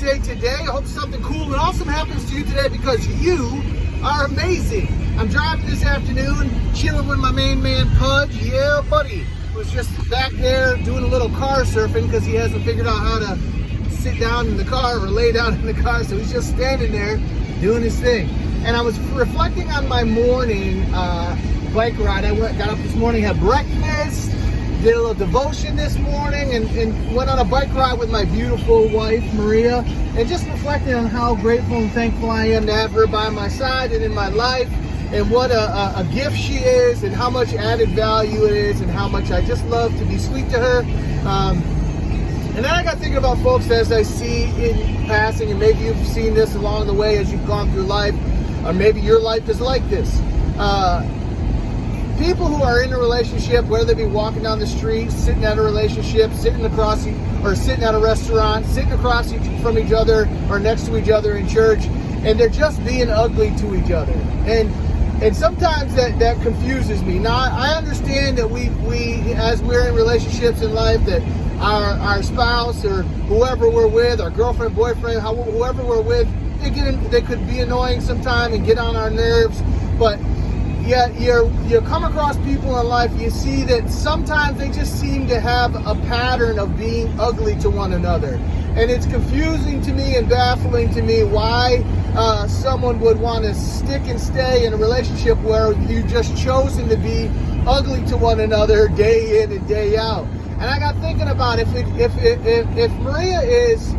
day today. I hope something cool and awesome happens to you today because you are amazing. I'm driving this afternoon, chilling with my main man, Pudge. Yeah, buddy. Was just back there doing a little car surfing because he hasn't figured out how to sit down in the car or lay down in the car, so he's just standing there doing his thing. And I was reflecting on my morning bike ride. I got up this morning, had breakfast, did a little devotion this morning, and went on a bike ride with my beautiful wife, Maria, and just reflecting on how grateful and thankful I am to have her by my side and in my life, and what a gift she is, and how much added value it is, and how much I just love to be sweet to her. And then I got thinking about folks as I see in passing, and maybe you've seen this along the way as you've gone through life, or maybe your life is like this. People who are in a relationship, whether they be walking down the street, sitting at a relationship, sitting across, or sitting at a restaurant, sitting across from each other or next to each other in church, and they're just being ugly to each other. And sometimes that confuses me. Now, I understand that we as we're in relationships in life, that our spouse or whoever we're with, our girlfriend, boyfriend, whoever we're with, they could be annoying sometimes and get on our nerves. But yeah, you come across people in life, you see that sometimes they just seem to have a pattern of being ugly to one another. And it's confusing to me and baffling to me why someone would want to stick and stay in a relationship where you just chosen to be ugly to one another day in and day out. And I got thinking about if Maria is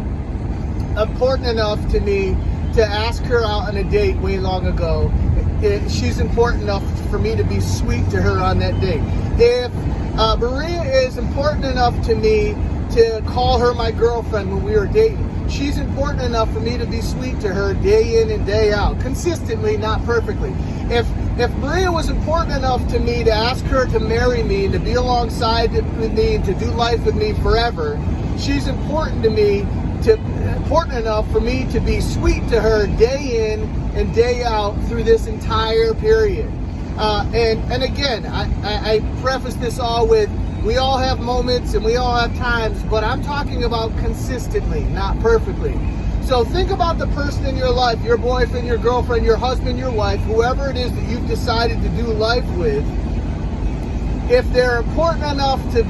important enough to me to ask her out on a date way long ago, she's important enough for me to be sweet to her on that date. If Maria is important enough to me to call her my girlfriend when we were dating, she's important enough for me to be sweet to her day in and day out, consistently, not perfectly. If Maria was important enough to me to ask her to marry me and to be alongside with me and to do life with me forever, she's important to me, important enough for me to be sweet to her day in and day out through this entire period. And again, I preface this all with, we all have moments and we all have times, but I'm talking about consistently, not perfectly. So think about the person in your life, your boyfriend, your girlfriend, your husband, your wife, whoever it is that you've decided to do life with. If they're important enough to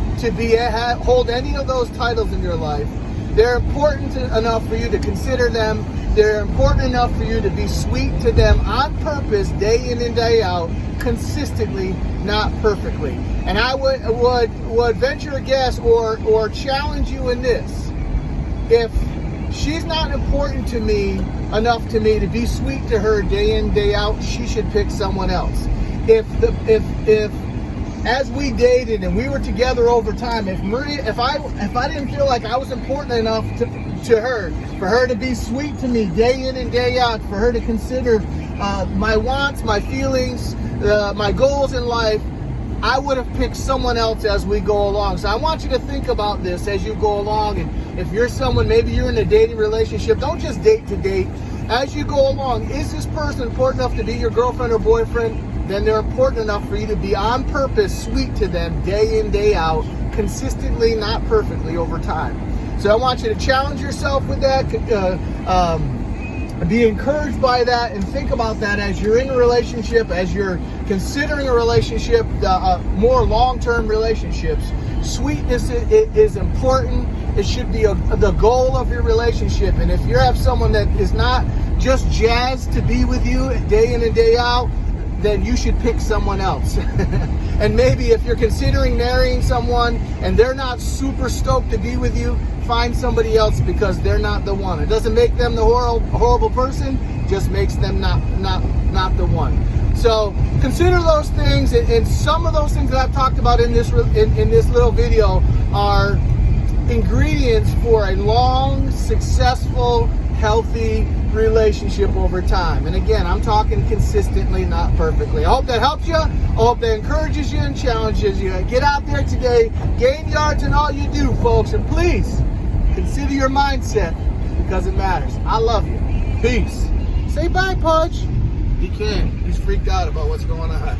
hold any of those titles in your life, they're important enough for you to consider them. They're important enough for you to be sweet to them on purpose, day in and day out, consistently, not perfectly. And I would venture a guess or challenge you in this. If she's not important to me enough to me to be sweet to her day in, day out, she should pick someone else. If as we dated and we were together over time, if I didn't feel like I was important enough to her, for her to be sweet to me day in and day out, for her to consider my wants, my feelings, my goals in life, I would have picked someone else as we go along. So I want you to think about this as you go along. And if you're someone, maybe you're in a dating relationship, don't just date to date. As you go along, is this person important enough to be your girlfriend or boyfriend? Then they're important enough for you to be on purpose sweet to them day in, day out, consistently, not perfectly, over time. So I want you to challenge yourself with that, be encouraged by that, and think about that as you're in a relationship, as you're considering a relationship, more long-term relationships. Sweetness is important. It should be the goal of your relationship. And if you have someone that is not just jazzed to be with you day in and day out, then you should pick someone else. And maybe if you're considering marrying someone and they're not super stoked to be with you, find somebody else because they're not the one. It doesn't make them the horrible person, just makes them not the one. So consider those things, and some of those things that I've talked about in this little video are ingredients for a long, successful, healthy relationship over time. And again, I'm talking consistently, not perfectly. I hope that helps you. I hope that encourages you and challenges you. Get out there today, gain yards in all you do, folks, and please consider your mindset because it matters. I love you. Peace. Say bye, Pudge. He can't. He's freaked out about what's going on.